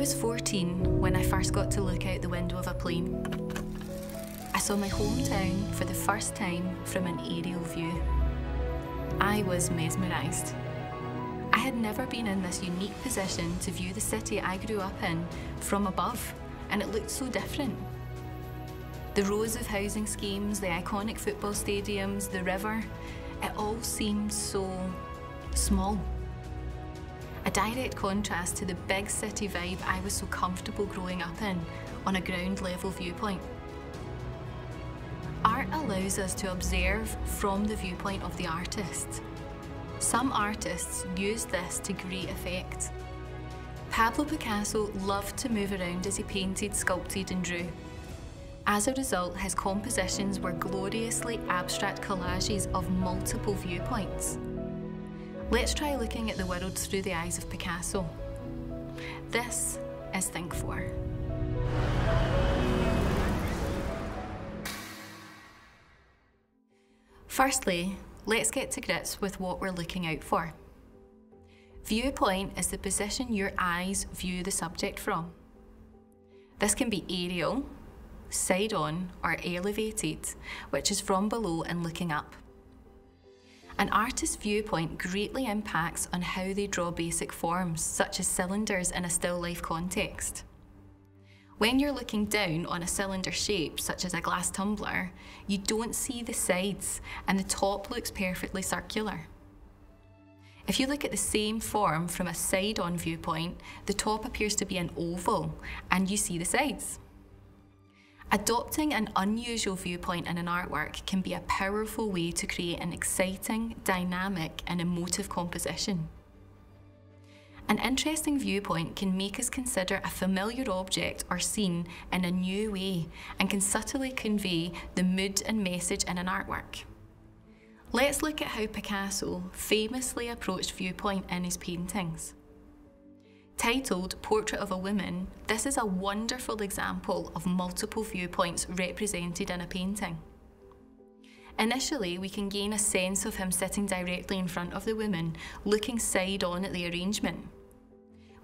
was 14 when I first got to look out the window of a plane. I saw my hometown for the first time from an aerial view. I was mesmerised. I had never been in this unique position to view the city I grew up in from above, and it looked so different. The rows of housing schemes, the iconic football stadiums, the river, it all seemed so small. A direct contrast to the big city vibe I was so comfortable growing up in on a ground level viewpoint. Art allows us to observe from the viewpoint of the artist. Some artists use this to great effect. Pablo Picasso loved to move around as he painted, sculpted and drew. As a result, his compositions were gloriously abstract collages of multiple viewpoints. Let's try looking at the world through the eyes of Picasso. This is Think 4. Firstly, let's get to grips with what we're looking out for. Viewpoint is the position your eyes view the subject from. This can be aerial, side-on, or elevated, which is from below and looking up. An artist's viewpoint greatly impacts on how they draw basic forms, such as cylinders in a still life context. When you're looking down on a cylinder shape, such as a glass tumbler, you don't see the sides and the top looks perfectly circular. If you look at the same form from a side-on viewpoint, the top appears to be an oval and you see the sides. Adopting an unusual viewpoint in an artwork can be a powerful way to create an exciting, dynamic and emotive composition. An interesting viewpoint can make us consider a familiar object or scene in a new way and can subtly convey the mood and message in an artwork. Let's look at how Picasso famously approached viewpoint in his paintings. Titled Portrait of a Woman, this is a wonderful example of multiple viewpoints represented in a painting. Initially, we can gain a sense of him sitting directly in front of the woman, looking side on at the arrangement.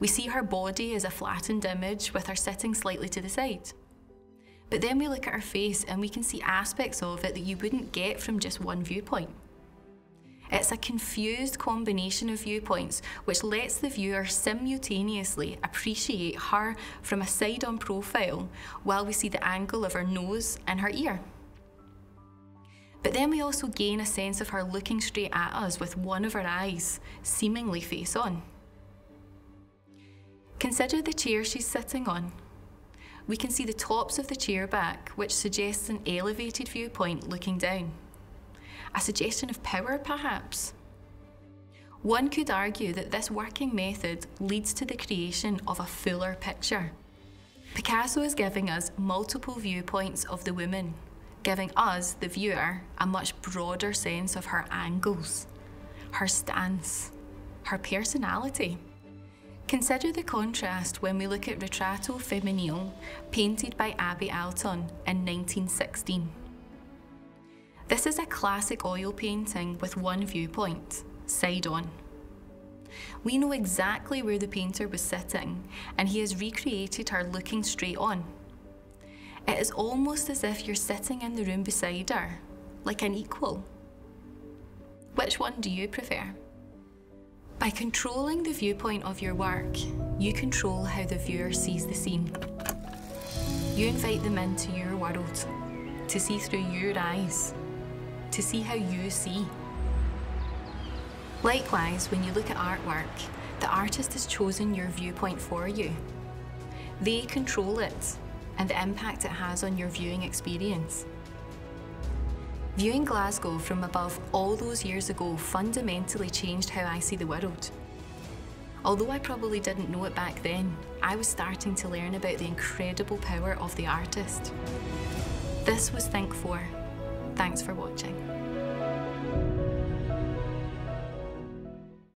We see her body as a flattened image with her sitting slightly to the side. But then we look at her face and we can see aspects of it that you wouldn't get from just one viewpoint. It's a confused combination of viewpoints which lets the viewer simultaneously appreciate her from a side-on profile while we see the angle of her nose and her ear. But then we also gain a sense of her looking straight at us with one of her eyes seemingly face on. Consider the chair she's sitting on. We can see the tops of the chair back, which suggests an elevated viewpoint looking down. A suggestion of power, perhaps? One could argue that this working method leads to the creation of a fuller picture. Picasso is giving us multiple viewpoints of the woman, giving us, the viewer, a much broader sense of her angles, her stance, her personality. Consider the contrast when we look at Retractable Feminine, painted by Abby Alton in 1916. This is a classic oil painting with one viewpoint, side on. We know exactly where the painter was sitting, and he has recreated her looking straight on. It is almost as if you're sitting in the room beside her, like an equal. Which one do you prefer? By controlling the viewpoint of your work, you control how the viewer sees the scene. You invite them into your world, to see through your eyes, to see how you see. Likewise, when you look at artwork, the artist has chosen your viewpoint for you. They control it and the impact it has on your viewing experience. Viewing Glasgow from above all those years ago fundamentally changed how I see the world. Although I probably didn't know it back then, I was starting to learn about the incredible power of the artist. This was Think 4. Thanks for watching.